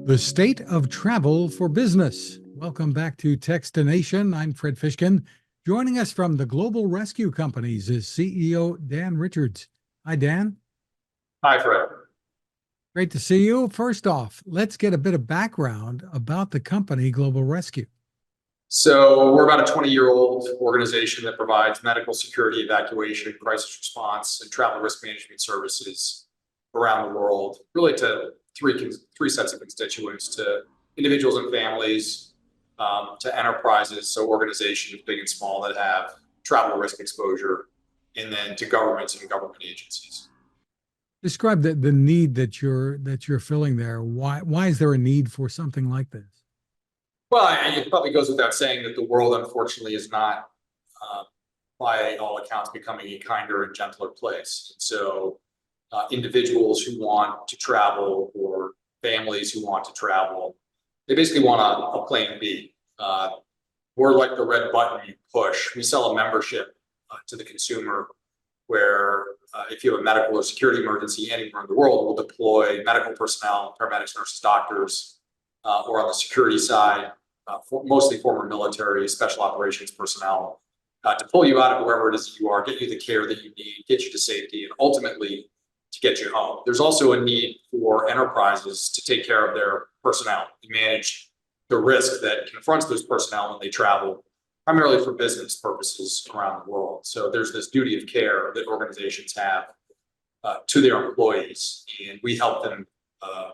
The state of travel for business. Welcome back to Techstination. I'm Fred Fishkin. Joining us from the Global Rescue Companies is CEO Dan Richards. Hi, Dan. Hi, Fred. Great to see you. First off, let's get a bit of background about the company Global Rescue. So we're about a 20-year-old organization that provides medical security, evacuation, crisis response, and travel risk management services around the world, really to three sets of constituents: to individuals and families, to enterprises, so organizations big and small that have travel risk exposure, and then to governments and government agencies. Describe the need that you're filling there. Why is there a need for something like this? Well, it probably goes without saying that the world, unfortunately, is not, by all accounts, becoming a kinder and gentler place. And so individuals who want to travel or families who want to travel, they basically want a plan B. We're like the red button you push. We sell a membership to the consumer where if you have a medical or security emergency anywhere in the world, we'll deploy medical personnel, paramedics, nurses, doctors, or on the security side, mostly former military, special operations personnel, to pull you out of wherever it is that you are, get you the care that you need, get you to safety, and ultimately to get you home. There's also a need for enterprises to take care of their personnel and manage the risk that confronts those personnel when they travel, primarily for business purposes around the world. So there's this duty of care that organizations have to their employees, and we help them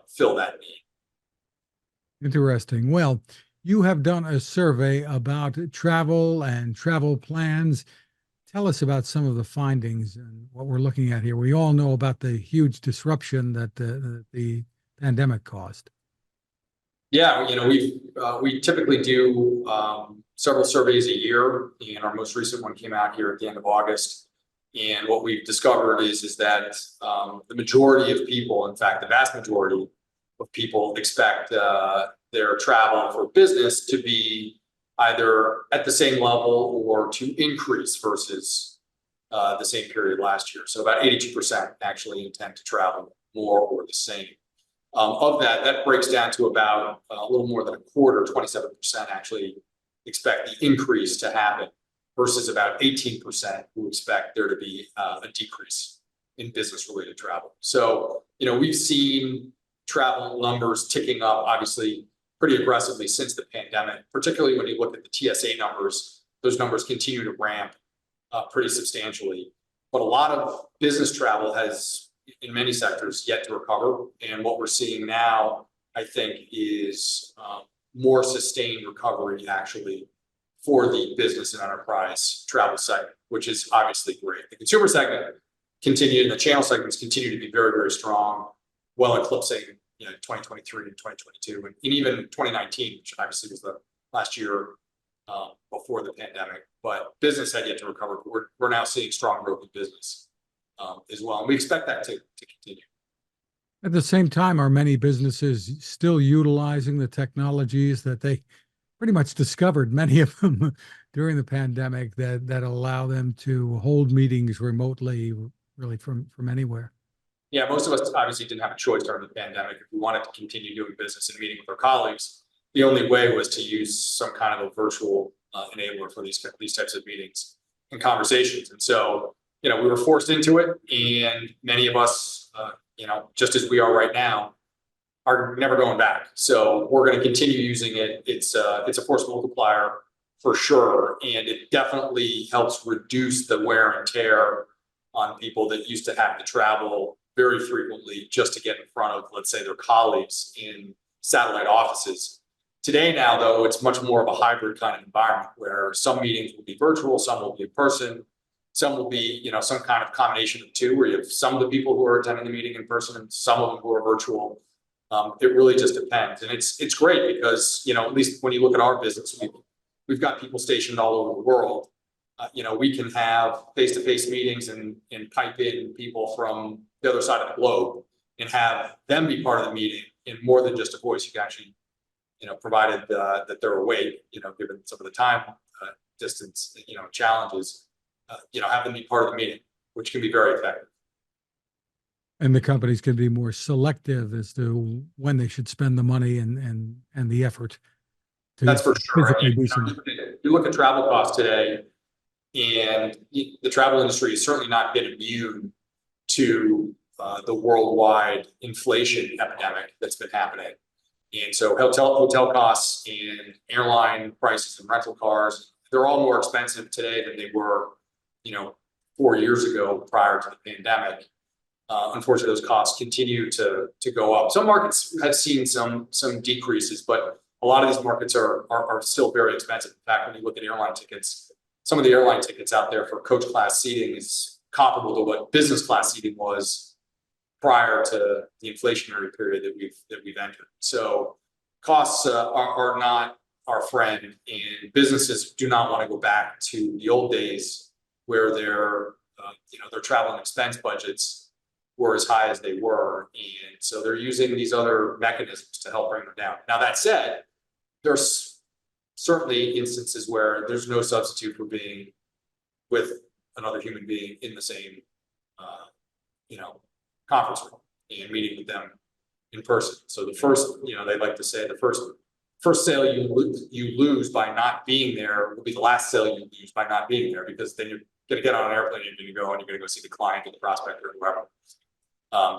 fill that need. Interesting. Well, you have done a survey about travel and travel plans. Tell us about some of the findings and what we're looking at here. We all know about the huge disruption that the pandemic caused. Yeah, we typically do several surveys a year, and our most recent one came out here at the end of August. And what we've discovered is that the majority of people, in fact, the vast majority of people, expect their travel for business to be either at the same level or to increase versus the same period last year. So about 82% actually intend to travel more or the same. Of that breaks down to about a little more than a quarter, 27% actually expect the increase to happen versus about 18% who expect there to be a decrease in business-related travel. So, we've seen travel numbers ticking up, obviously, pretty aggressively since the pandemic, particularly when you look at the TSA numbers. Those numbers continue to ramp pretty substantially. But a lot of business travel has, in many sectors, yet to recover. And what we're seeing now, I think, is more sustained recovery, actually, for the business and enterprise travel segment, which is obviously great. The consumer segment continued, and the channel segments continue to be very, very strong, well eclipsing 2023 and 2022, and even 2019, which obviously was the last year before the pandemic. But business had yet to recover. We're now seeing strong growth in business as well, and we expect that to continue. At the same time, are many businesses still utilizing the technologies that they pretty much discovered, many of them during the pandemic, that allow them to hold meetings remotely, really from anywhere? Yeah, most of us obviously didn't have a choice during the pandemic. If we wanted to continue doing business and meeting with our colleagues, the only way was to use some kind of a virtual enabler for these types of meetings and conversations. And so, we were forced into it, and many of us, just as we are right now, are never going back. So we're going to continue using it. It's a force multiplier for sure, and it definitely helps reduce the wear and tear on people that used to have to travel very frequently just to get in front of, let's say, their colleagues in satellite offices. Today now, though, it's much more of a hybrid kind of environment where some meetings will be virtual, some will be in person, some will be, some kind of combination of two, where you have some of the people who are attending the meeting in person and some of them who are virtual. It really just depends. And it's great because, at least when you look at our business, we've got people stationed all over the world. We can have face-to-face meetings and pipe in people from the other side of the globe and have them be part of the meeting in more than just a voice. You can actually, provided that they're awake, given some of the time distance, challenges, have them be part of the meeting, which can be very effective. And the companies can be more selective as to when they should spend the money and the effort to That's for sure. physically And do you something. you look at travel costs today, and the travel industry has certainly not been immune to the worldwide inflation epidemic that's been happening. And so hotel costs and airline prices and rental cars, they're all more expensive today than they were, 4 years ago prior to the pandemic. Unfortunately, those costs continue to go up. Some markets have seen some decreases, but a lot of these markets are still very expensive. In fact, when you look at airline tickets, some of the airline tickets out there for coach class seating is comparable to what business class seating was prior to the inflationary period that we've entered. So costs are not our friend, and businesses do not want to go back to the old days where their travel and expense budgets were as high as they were, and so they're using these other mechanisms to help bring them down. Now, that said, there's certainly instances where there's no substitute for being with another human being in the same conference room and meeting with them in person. So the first, they like to say the first sale you lose by not being there will be the last sale you lose by not being there, because then you're going to get on an airplane and you're going to go see the client or the prospect or whoever.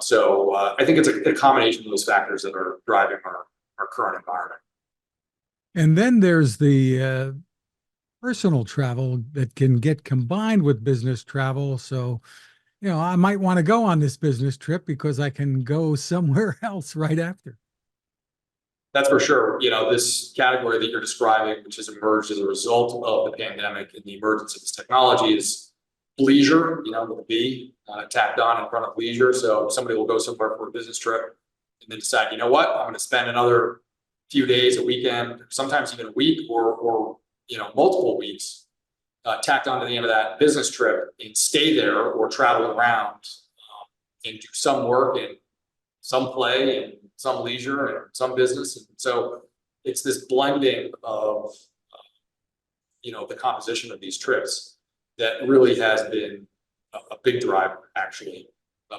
So I think it's a combination of those factors that are driving our current environment. And then there's the personal travel that can get combined with business travel. So, I might want to go on this business trip because I can go somewhere else right after. That's for sure. This category that you're describing, which has emerged as a result of the pandemic and the emergence of this technology, is leisure, with a B tacked on in front of leisure. So somebody will go somewhere for a business trip and then decide, I'm going to spend another few days, a weekend, sometimes even a week or multiple weeks tacked on to the end of that business trip and stay there or travel around and do some work and some play and some leisure and some business. And so it's this blending of, the composition of these trips that really has been a big driver, actually,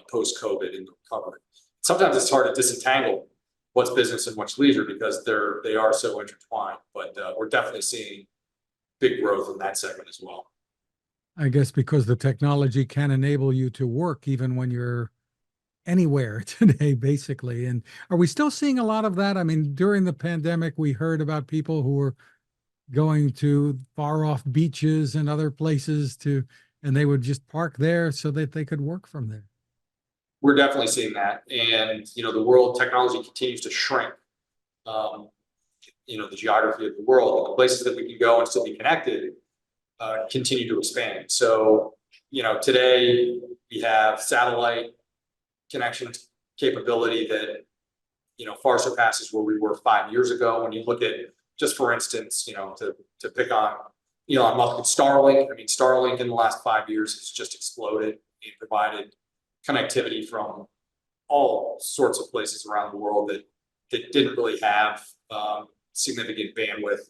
post-COVID in the recovery. Sometimes it's hard to disentangle what's business and what's leisure because they are so intertwined, but we're definitely seeing big growth in that segment as well. I guess because the technology can enable you to work even when you're anywhere today, basically. And are we still seeing a lot of that? I mean, during the pandemic, we heard about people who were going to far off beaches and other places and they would just park there so that they could work from there. We're definitely seeing that. And, the world technology continues to shrink, the geography of the world, and the places that we can go and still be connected continue to expand. So, today we have satellite connection capability that, far surpasses where we were 5 years ago. When you look at, just for instance, to pick on Elon Musk and Starlink. I mean, Starlink in the last 5 years has just exploded and provided connectivity from all sorts of places around the world that didn't really have significant bandwidth,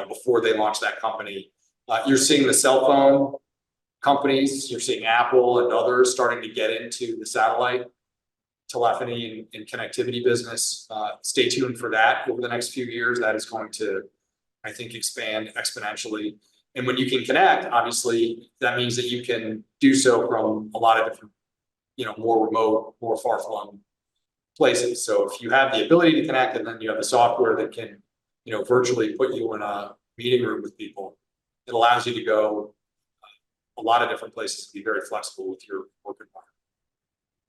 before they launched that company. You're seeing the cell phone companies, you're seeing Apple and others starting to get into the satellite telephony and connectivity business. Stay tuned for that over the next few years. That is going to, I think, expand exponentially. And when you can connect, obviously, that means that you can do so from a lot of different, more remote, more far-flung places. So if you have the ability to connect, and then you have the software that can, virtually put you in a meeting room with people, it allows you to go a lot of different places and be very flexible with your work environment.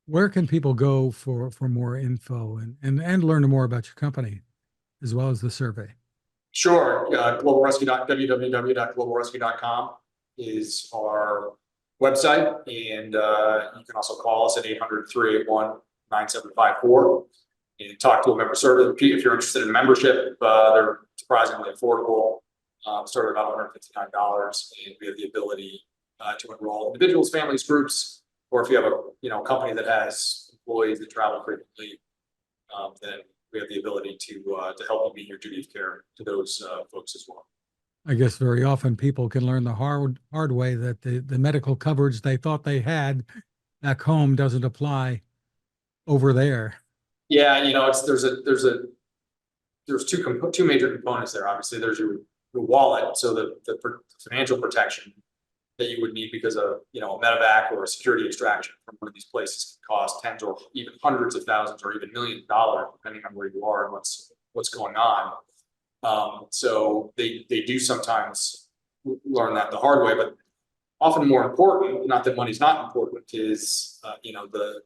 Where can people go for more info and learn more about your company as well as the survey? Sure. www.globalrescue.com is our website. And you can also call us at 800-381-9754 and talk to a member server. If you're interested in membership, they're surprisingly affordable. Start at about $159, and we have the ability to enroll individuals, families, groups, or if you have a company that has employees that travel frequently, then we have the ability to help you meet your duty of care to those folks as well. I guess very often people can learn the hard way that the medical coverage they thought they had back home doesn't apply over there. Yeah, you know, there's two major components there. Obviously, there's your wallet, so the financial protection that you would need because of, you know, a medevac or a security extraction from one of these places can cost tens or even hundreds of thousands or even millions of dollars, depending on where you are and what's going on. So they do sometimes learn that the hard way, but often more important, not that money's not important, is you know, the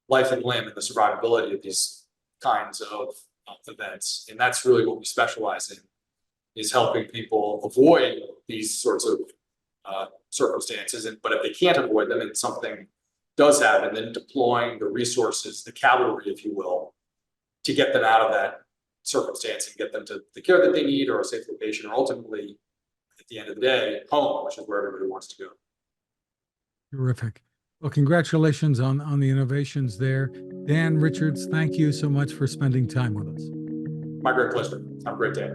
life and limb and the survivability of these kinds of events. And that's really what we specialize in, is helping people avoid these sorts of circumstances. But if they can't avoid them and something does happen, then deploying the resources, the cavalry, if you will, to get them out of that circumstance and get them to the care that they need or a safe location, or ultimately, at the end of the day, home, which is where everybody wants to go. Terrific. Well, congratulations on the innovations there. Dan Richards, thank you so much for spending time with us. My great pleasure. Have a great day.